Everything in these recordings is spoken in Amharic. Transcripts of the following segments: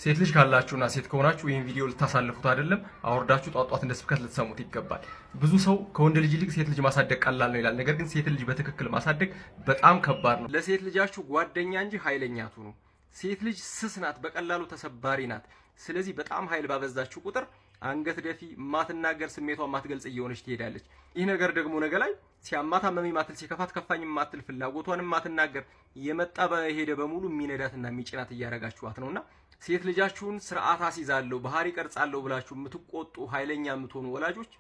ሴት ልጅ ካላችሁና ሴት ከሆናችሁ ይሄን ቪዲዮ ልታሳልፉት አይደለም አወርዳችሁ ጧጧት እንደ ስብከት ልትሰሙት ይገባል። ብዙ ሰው ከወንድ ልጅ ይልቅ ሴት ልጅ ማሳደግ ቀላል ነው ይላል። ነገር ግን ሴት ልጅ በትክክል ማሳደግ በጣም ከባድ ነው። ለሴት ልጃችሁ ጓደኛ እንጂ ኃይለኛ አትሁኑ። ሴት ልጅ ስስ ናት፣ በቀላሉ ተሰባሪ ናት። ስለዚህ በጣም ኃይል ባበዛችሁ ቁጥር አንገት ደፊ፣ ማትናገር፣ ስሜቷን ማትገልጽ እየሆነች ትሄዳለች። ይህ ነገር ደግሞ ነገ ላይ ሲያማት አመመኝ ማትል፣ ሲከፋት ከፋኝ ማትል፣ ፍላጎቷንም ማትናገር፣ የመጣ በሄደ በሙሉ የሚነዳትና የሚጭናት እያረጋችኋት ነውና ሴት ልጃችሁን ስርዓት አስይዛለሁ ባህሪ ቀርጻለሁ ብላችሁ የምትቆጡ ኃይለኛ የምትሆኑ ወላጆች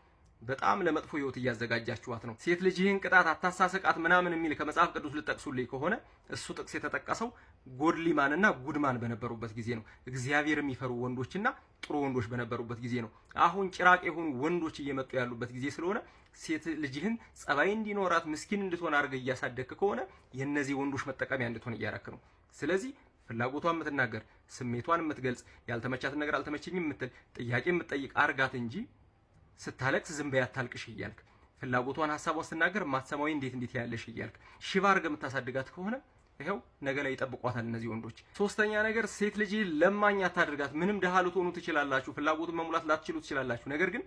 በጣም ለመጥፎ ህይወት እያዘጋጃችኋት ነው። ሴት ልጅ ይህን ቅጣት አታሳስቃት ምናምን የሚል ከመጽሐፍ ቅዱስ ልጠቅሱልኝ ከሆነ እሱ ጥቅስ የተጠቀሰው ጎድሊማንና ጉድማን በነበሩበት ጊዜ ነው። እግዚአብሔር የሚፈሩ ወንዶችና ጥሩ ወንዶች በነበሩበት ጊዜ ነው። አሁን ጭራቅ የሆኑ ወንዶች እየመጡ ያሉበት ጊዜ ስለሆነ ሴት ልጅህን ጸባይ እንዲኖራት ምስኪን እንድትሆን አድርገህ እያሳደግክ ከሆነ የነዚህ ወንዶች መጠቀሚያ እንድትሆን እያረክ ነው። ስለዚህ ፍላጎቷን የምትናገር ስሜቷን የምትገልጽ ያልተመቻትን ነገር አልተመቸኝም የምትል ጥያቄ የምትጠይቅ አርጋት እንጂ ስታለቅስ ዝም በይ አታልቅሽ እያልክ ፍላጎቷን ሐሳቧን ስትናገር ማትሰማዊ እንዴት ያለሽ እያልክ ሽባ አርገህ የምታሳድጋት ከሆነ ይሄው ነገ ላይ ይጠብቋታል እነዚህ ወንዶች። ሶስተኛ ነገር ሴት ልጅ ለማኝ አታድርጋት። ምንም ደሃ ልትሆኑ ትችላላችሁ፣ ፍላጎቱን መሙላት ላትችሉ ትችላላችሁ። ነገር ግን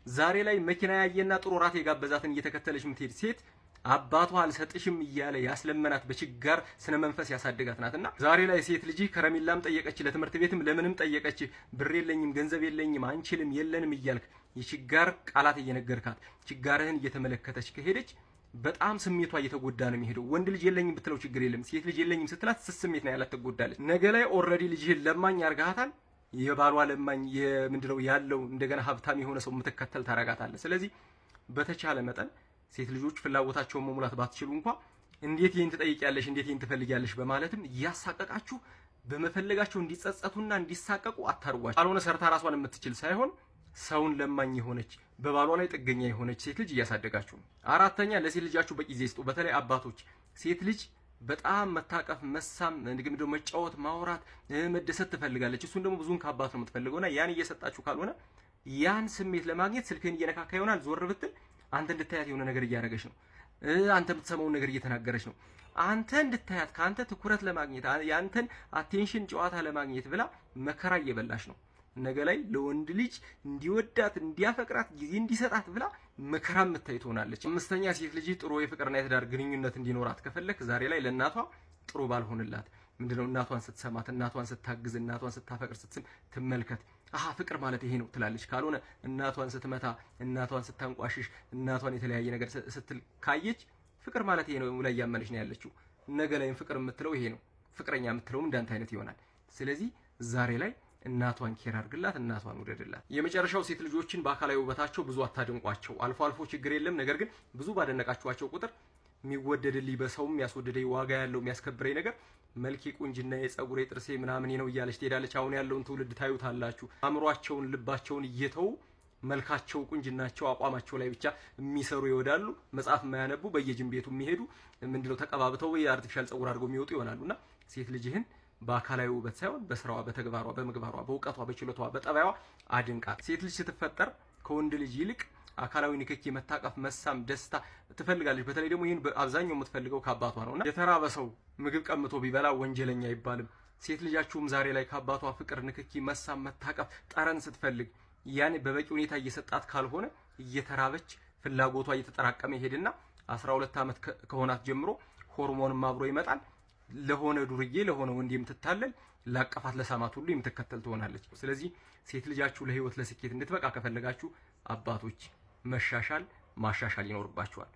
ዛሬ ላይ መኪና ያየና ጥሩ ራት የጋበዛትን እየተከተለች የምትሄድ ሴት አባቷ አልሰጥሽም እያለ ያስለመናት በችጋር ስነ መንፈስ ያሳደጋት ናትና ዛሬ ላይ ሴት ልጅ ከረሚላም ጠየቀች፣ ለትምህርት ቤትም ለምንም ጠየቀች፣ ብር የለኝም ገንዘብ የለኝም አንችልም የለንም እያልክ የችጋር ቃላት እየነገርካት ችጋርህን እየተመለከተች ከሄደች በጣም ስሜቷ እየተጎዳ ነው የሚሄደው። ወንድ ልጅ የለኝም ብትለው ችግር የለም፣ ሴት ልጅ የለኝም ስትላት ስስ ስሜት ነው ያላት፣ ትጎዳለች። ነገ ላይ ኦልሬዲ ልጅህን ለማኝ ያርጋታል። የባሏ ለማኝ የምንድነው ያለው እንደገና ሀብታም የሆነ ሰው የምትከተል ታረጋታለህ። ስለዚህ በተቻለ መጠን ሴት ልጆች ፍላጎታቸውን መሙላት ባትችሉ እንኳን እንዴት ይሄን ትጠይቂያለሽ እንዴት ይሄን ትፈልጊያለሽ በማለትም እያሳቀቃችሁ በመፈለጋቸው እንዲጸጸቱና እንዲሳቀቁ አታርጓቸው። ካልሆነ ሰርታ ራሷን የምትችል ሳይሆን ሰውን ለማኝ የሆነች በባሏ ላይ ጥገኛ የሆነች ሴት ልጅ እያሳደጋችሁ ነው። አራተኛ ለሴት ልጃችሁ በቂ ጊዜ ስጡ። በተለይ አባቶች ሴት ልጅ በጣም መታቀፍ፣ መሳም፣ እንደግም መጫወት፣ ማውራት፣ መደሰት ትፈልጋለች። እሱን ደግሞ ብዙን ከአባት ነው የምትፈልገውና ያን እየሰጣችሁ ካልሆነ ያን ስሜት ለማግኘት ስልክህን እየነካካ ይሆናል። ዞር ብትል አንተ እንድታያት የሆነ ነገር እያደረገች ነው። አንተ የምትሰማውን ነገር እየተናገረች ነው። አንተ እንድታያት ካንተ ትኩረት ለማግኘት ያንተን አቴንሽን ጨዋታ ለማግኘት ብላ መከራ እየበላሽ ነው። ነገ ላይ ለወንድ ልጅ እንዲወዳት እንዲያፈቅራት ጊዜ እንዲሰጣት ብላ መከራ የምታይ ትሆናለች። አምስተኛ ሴት ልጅ ጥሩ የፍቅርና የትዳር ግንኙነት እንዲኖራት ከፈለክ ዛሬ ላይ ለእናቷ ጥሩ ባልሆንላት ምንድነው እናቷን ስትሰማት እናቷን ስታግዝ እናቷን ስታፈቅር ስትስም ትመልከት። ፍቅር ማለት ይሄ ነው ትላለች። ካልሆነ እናቷን ስትመታ እናቷን ስታንቋሽሽ እናቷን የተለያየ ነገር ስትል ካየች ፍቅር ማለት ይሄ ነው ላይ ያመነች ነው ያለችው። ነገ ላይም ፍቅር የምትለው ይሄ ነው፣ ፍቅረኛ የምትለውም እንዳንተ አይነት ይሆናል። ስለዚህ ዛሬ ላይ እናቷን ኬር አድርግላት፣ እናቷን ውደድላት። የመጨረሻው ሴት ልጆችን በአካላዊ ውበታቸው ብዙ አታድንቋቸው። አልፎ አልፎ ችግር የለም። ነገር ግን ብዙ ባደነቃችኋቸው ቁጥር የሚወደድልኝ በሰውም ያስወደደኝ ዋጋ ያለው የሚያስከብረኝ ነገር መልኬ፣ ቁንጅና፣ የጸጉሬ፣ ጥርሴ ምናምን ነው እያለች ትሄዳለች። አሁን ያለውን ትውልድ ታዩታላችሁ። አእምሯቸውን ልባቸውን እየተው መልካቸው፣ ቁንጅናቸው፣ አቋማቸው ላይ ብቻ የሚሰሩ ይወዳሉ። መጽሐፍ የማያነቡ በየጅም ቤቱ የሚሄዱ ምንድነው ተቀባብተው የአርቲፊሻል ጸጉር አድርገው የሚወጡ ይሆናሉና ሴት ልጅህን በአካላዊ ውበት ሳይሆን በስራዋ፣ በተግባሯ፣ በምግባሯ፣ በእውቀቷ፣ በችሎቷ፣ በጠባይዋ አድንቃት። ሴት ልጅ ስትፈጠር ከወንድ ልጅ ይልቅ አካላዊ ንክኪ፣ መታቀፍ፣ መሳም፣ ደስታ ትፈልጋለች። በተለይ ደግሞ ይሄን በአብዛኛው የምትፈልገው ከአባቷ ነውና የተራበ ሰው ምግብ ቀምቶ ቢበላ ወንጀለኛ አይባልም። ሴት ልጃችሁም ዛሬ ላይ ከአባቷ ፍቅር፣ ንክኪ፣ መሳም፣ መታቀፍ፣ ጠረን ስትፈልግ ያን በበቂ ሁኔታ እየሰጣት ካልሆነ እየተራበች ፍላጎቷ እየተጠራቀመ ይሄድና 12 ዓመት ከሆናት ጀምሮ ሆርሞንም አብሮ ይመጣል። ለሆነ ዱርዬ ለሆነ ወንድ የምትታለል ላቀፋት ለሳማት ሁሉ የምትከተል ትሆናለች። ስለዚህ ሴት ልጃችሁ ለህይወት ለስኬት እንድትበቃ ከፈለጋችሁ አባቶች መሻሻል ማሻሻል ይኖርባችኋል።